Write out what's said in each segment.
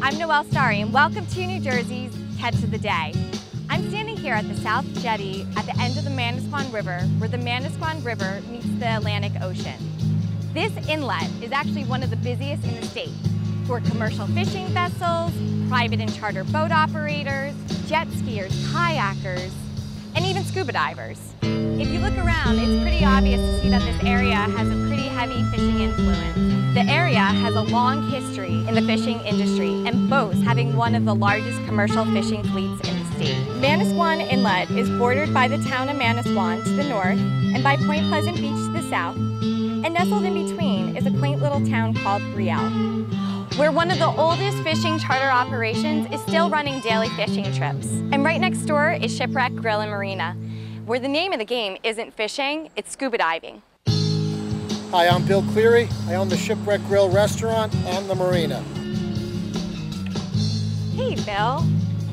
I'm Noelle Starry, and welcome to New Jersey's Head to the Day. I'm standing here at the South Jetty at the end of the Manasquan River, where the Manasquan River meets the Atlantic Ocean. This inlet is actually one of the busiest in the state for commercial fishing vessels, private and charter boat operators, jet skiers, kayakers, and even scuba divers. If you look around, it's pretty obvious to see that this area has a pretty heavy fishing influence. The area has a long history in the fishing industry and boasts having one of the largest commercial fishing fleets in the state. Manasquan Inlet is bordered by the town of Manasquan to the north and by Point Pleasant Beach to the south, and nestled in between is a quaint little town called Brielle, where one of the oldest fishing charter operations is still running daily fishing trips. And right next door is Shipwreck Grill and Marina, where the name of the game isn't fishing, it's scuba diving. Hi, I'm Bill Cleary. I own the Shipwreck Grill restaurant and the marina. Hey, Bill.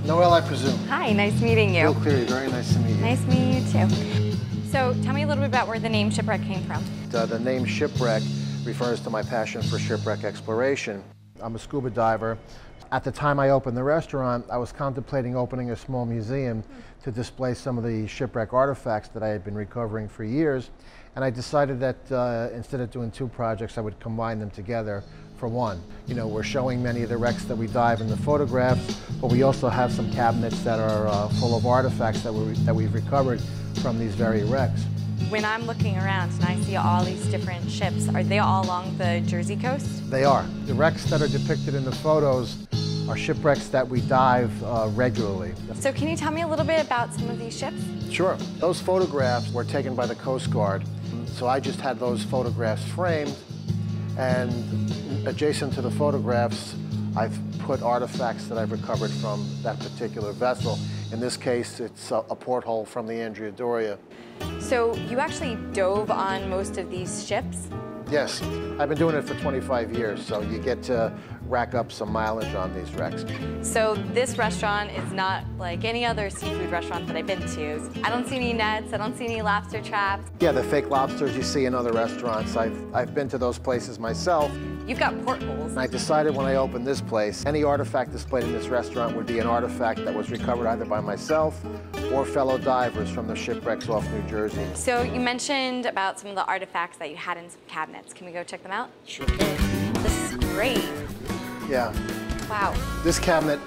Noelle, I presume. Hi, nice meeting you. Bill Cleary, very nice to meet you. Nice meeting you too. So tell me a little bit about where the name Shipwreck came from. The name Shipwreck refers to my passion for shipwreck exploration. I'm a scuba diver. At the time I opened the restaurant, I was contemplating opening a small museum to display some of the shipwreck artifacts that I had been recovering for years. And I decided that instead of doing two projects, I would combine them together for one. You know, we're showing many of the wrecks that we dive in the photographs, but we also have some cabinets that are full of artifacts that we've recovered from these very wrecks. When I'm looking around and I see all these different ships, are they all along the Jersey coast? They are. The wrecks that are depicted in the photos are shipwrecks that we dive regularly. So can you tell me a little bit about some of these ships? Sure. Those photographs were taken by the Coast Guard, so I just had those photographs framed, and adjacent to the photographs, I've put artifacts that I've recovered from that particular vessel. In this case, it's a porthole from the Andrea Doria. So you actually dove on most of these ships? Yes, I've been doing it for 25 years, so you get to rack up some mileage on these wrecks. So this restaurant is not like any other seafood restaurant that I've been to. I don't see any nets, I don't see any lobster traps. Yeah, the fake lobsters you see in other restaurants. I've been to those places myself. You've got portholes. And I decided when I opened this place, any artifact displayed in this restaurant would be an artifact that was recovered either by myself or fellow divers from the shipwrecks off New Jersey. So you mentioned about some of the artifacts that you had in some cabinets. Can we go check them out? Sure can. This is great. Yeah. Wow. This cabinet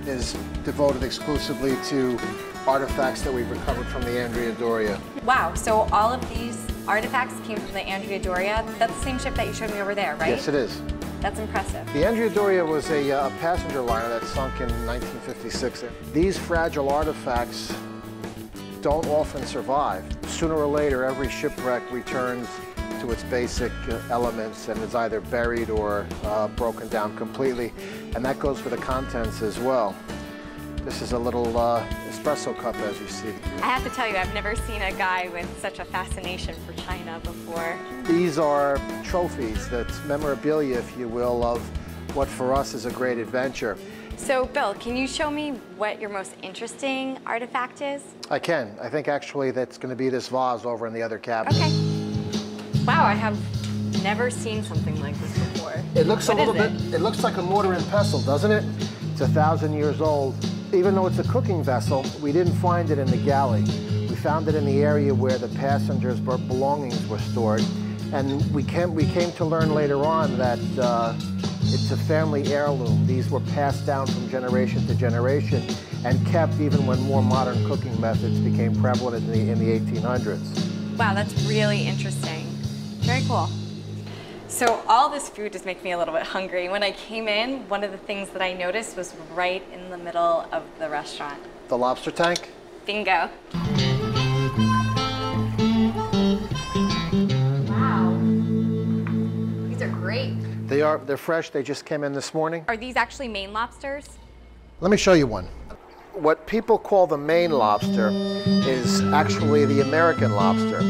is devoted exclusively to artifacts that we've recovered from the Andrea Doria. Wow, so all of these artifacts came from the Andrea Doria. That's the same ship that you showed me over there, right? Yes, it is. That's impressive. The Andrea Doria was a passenger liner that sunk in 1956. These fragile artifacts don't often survive. Sooner or later, every shipwreck returns to its basic elements and is either buried or broken down completely. And that goes for the contents as well. This is a little espresso cup, as you see. I have to tell you, I've never seen a guy with such a fascination for China before. These are trophies, that's memorabilia, if you will, of what for us is a great adventure. So, Bill, can you show me what your most interesting artifact is? I can. I think actually that's going to be this vase over in the other cabinet. Okay. Wow, I have never seen something like this before. It looks What a little is bit, it looks like a mortar and pestle, doesn't it? It's 1,000 years old. Even though it's a cooking vessel, we didn't find it in the galley. We found it in the area where the passengers' belongings were stored. And we came to learn later on that it's a family heirloom. These were passed down from generation to generation and kept even when more modern cooking methods became prevalent in the 1800s. Wow, that's really interesting. Very cool. So all this food just makes me a little bit hungry. When I came in, one of the things that I noticed was right in the middle of the restaurant. The lobster tank? Bingo. Wow. These are great. They're fresh. They just came in this morning. Are these actually Maine lobsters? Let me show you one. What people call the Maine lobster is actually the American lobster.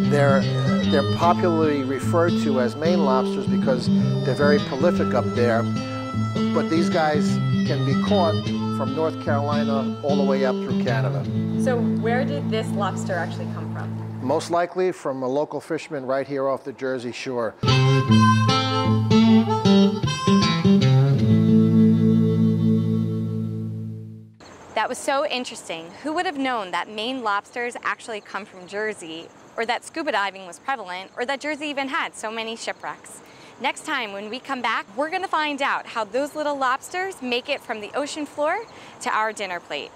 They're popularly referred to as Maine lobsters because they're very prolific up there, but these guys can be caught from North Carolina all the way up through Canada. So where did this lobster actually come from? Most likely from a local fisherman right here off the Jersey shore. That was so interesting. Who would have known that Maine lobsters actually come from Jersey, or that scuba diving was prevalent, or that Jersey even had so many shipwrecks? Next time when we come back, we're gonna find out how those little lobsters make it from the ocean floor to our dinner plate.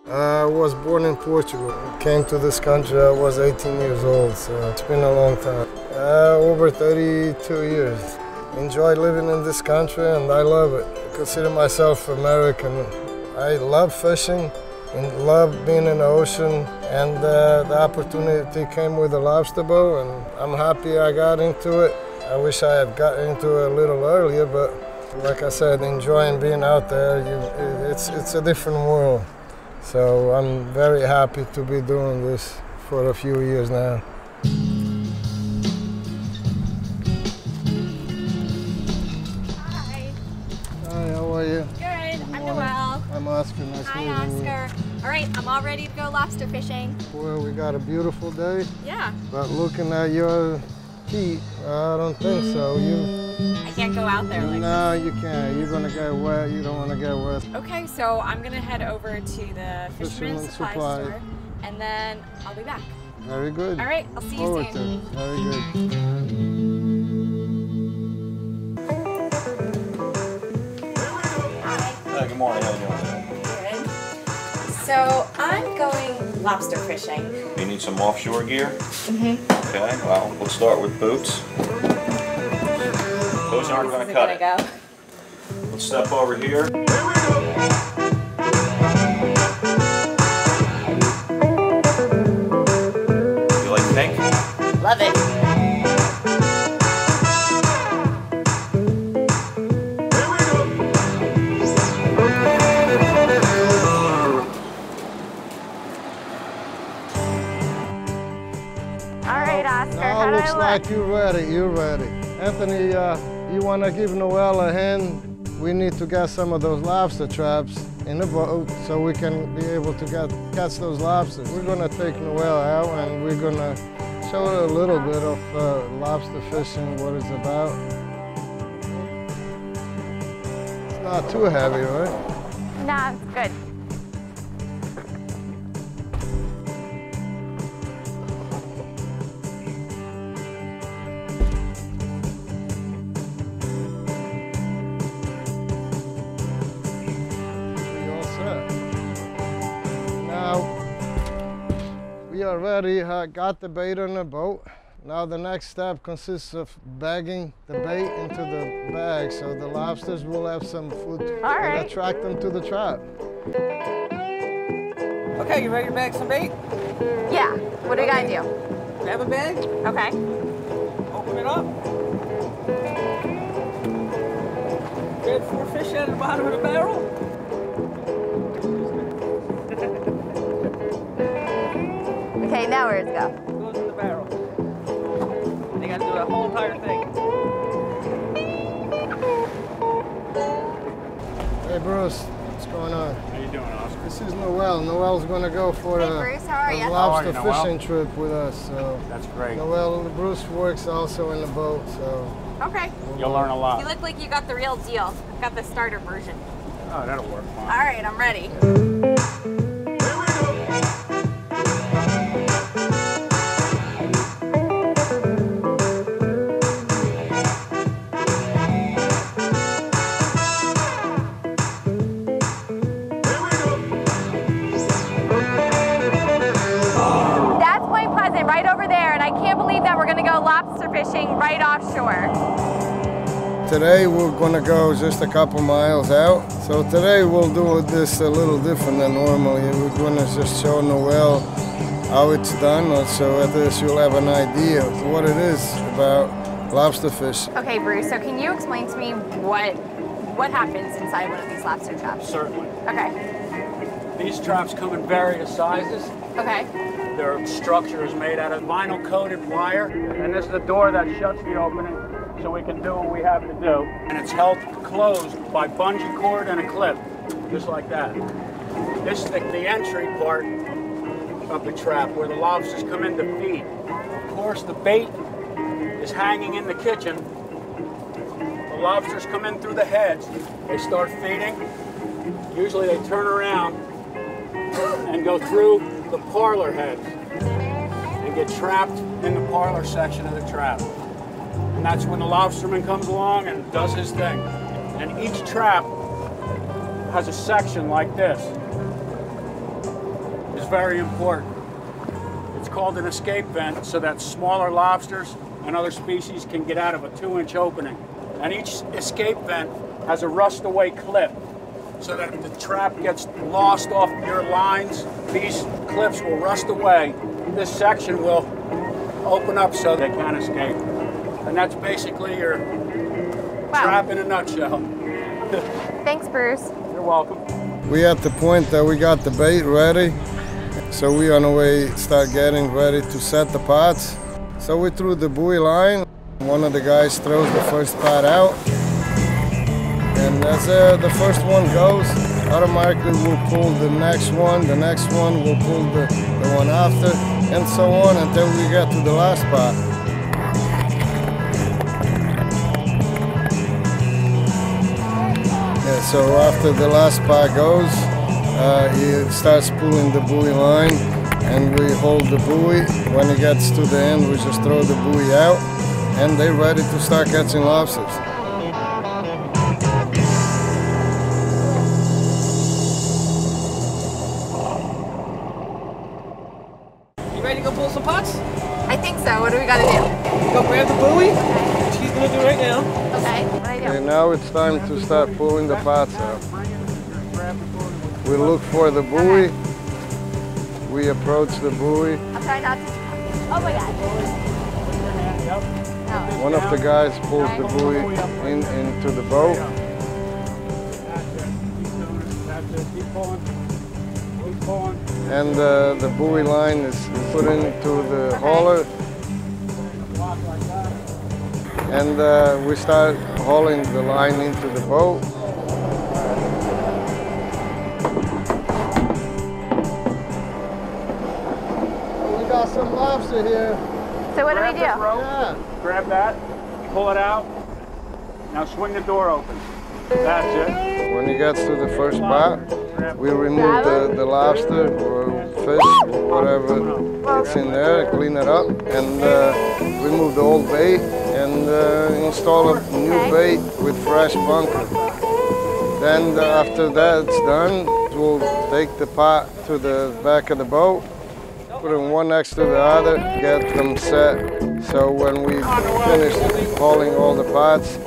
I was born in Portugal. Came to this country, I was 18 years old, so it's been a long time. Over 32 years. Enjoy living in this country and I love it. I consider myself American. I love fishing and love being in the ocean, and the opportunity came with the lobster boat, and I'm happy I got into it. I wish I had got into it a little earlier, but like I said, enjoying being out there, it's a different world. So I'm very happy to be doing this for a few years now. Hi. Hi, how are you? Good. I'm Noelle. I'm Oscar. Nice Hi, meeting you. Oscar. All right, I'm all ready to go lobster fishing. Well, we got a beautiful day. Yeah. But looking at your feet, I don't think so. I can't go out there like No, you can't. You're gonna get wet. You don't want to get wet. Okay, so I'm gonna head over to the Fisherman's Supply store, and then I'll be back. Very good. All right, I'll see you Forward soon. to it. Very good. Hi, good morning. How you doing today? Good. So I'm going lobster fishing. You need some offshore gear? Mm-hmm. Okay, well, let's start with boots. Those aren't going to cut it. Go. Let's step over here. You like pink? Love it. All right, Oscar, how do I Now looks look? like you're ready. You're ready. Anthony, you want to give Noelle a hand? We need to get some of those lobster traps in the boat so we can be able to catch those lobsters. We're going to take Noelle out and we're going to show her a little bit of lobster fishing, what it's about. It's not too heavy, right? Nah, it's good. We already got the bait on the boat. Now the next step consists of bagging the bait into the bag so the lobsters will have some food and attract them to the trap. Okay, you ready to bag some bait? Yeah, what do we gotta do? Grab a bag, Okay. open it up. Get 4 fish out of the bottom of the barrel. Okay, now where's it go? Goes in the barrel. You gotta do that whole entire thing. Hey Bruce, what's going on? How you doing, Oscar? This is Noelle. Noelle's gonna go for Hey, Bruce, how are a ya? lobster How are you, Noelle? fishing trip with us. So That's great. Noelle, Bruce works also in the boat, so Okay. You'll learn a You lot. look like you got the real deal. I've got the starter version. Oh, that'll work All fine. right, I'm ready. That's Point Pleasant right over there, and I can't believe that we're lobster fishing right offshore. Today we're gonna go just a couple miles out. So today we'll do this a little different than normally. We're gonna just show Noel how it's done, so at least you'll have an idea of what it is about lobster fish. Okay, Bruce, so can you explain to me what happens inside one of these lobster traps? Certainly. Okay. These traps come in various sizes. Okay. Their structure is made out of vinyl coated wire, and this is the door that shuts the opening so we can do what we have to do. And it's held closed by bungee cord and a clip, just like that. This is the entry part of the trap where the lobsters come in to feed. Of course, the bait is hanging in the kitchen. The lobsters come in through the heads. They start feeding. Usually they turn around and go through the parlor heads and get trapped in the parlor section of the trap. And that's when the lobsterman comes along and does his thing. And each trap has a section like this. It's very important. It's called an escape vent so that smaller lobsters and other species can get out of a 2-inch opening. And each escape vent has a rust-away clip so that if the trap gets lost off your lines, these clips will rust away. This section will open up so they can't escape. And that's basically your trap in a nutshell. Thanks, Bruce. You're welcome. We're at the point that we got the bait ready, so we're on the way start getting ready to set the pots. So we threw the buoy line. One of the guys throws the first pot out, and as the first one goes, automatically we'll pull the next one will pull the one after, and so on until we get to the last pot. Yeah, so after the last pot goes, he starts pulling the buoy line, and we hold the buoy. When it gets to the end, we just throw the buoy out, and they're ready to start catching lobsters. You ready to go pull some pots? I think so. What do we gotta do? Go grab the buoy. She's gonna do right now. Okay. What do I do? Okay, now it's time to start pulling the pots out. We look for the buoy. We approach the buoy. I'm trying not to. Oh my God. No. One of the guys pulls the buoy into the boat. Keep pulling. Keep pulling. And the buoy line is put into the hauler. And we start hauling the line into the boat. We got some lobster here. So what do we do? Yeah. Grab that, pull it out. Now swing the door open. That's it. When it gets to the first pot, we remove the lobster or fish or whatever it's in there, clean it up, and remove the old bait and install a new bait with fresh bunker. Then after that's done, we'll take the pot to the back of the boat, put them one next to the other, get them set. So when we finish hauling all the pots,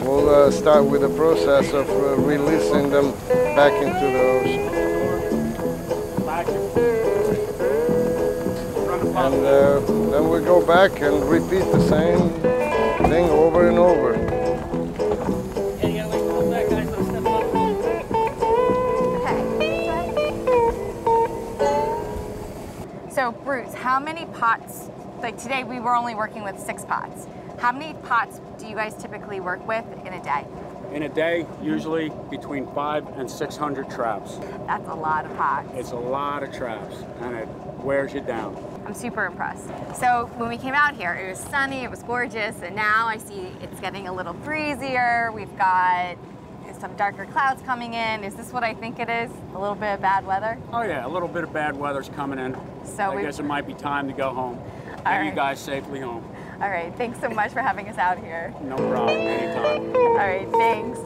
we'll start with the process of releasing them back into the ocean. And then we go back and repeat the same thing over and over. So Bruce, how many pots, like today we were only working with 6 pots. How many pots do you guys typically work with in a day? In a day, usually between 500 and 600 traps. That's a lot of pots. It's a lot of traps, and it wears you down. I'm super impressed. So when we came out here, it was sunny, it was gorgeous, and now I see it's getting a little breezier. We've got some darker clouds coming in. Is this what I think it is? A little bit of bad weather? Oh yeah, a little bit of bad weather's coming in. So I guess it might be time to go home. Get you guys safely home. All right, thanks so much for having us out here. No problem, anytime. All right, thanks.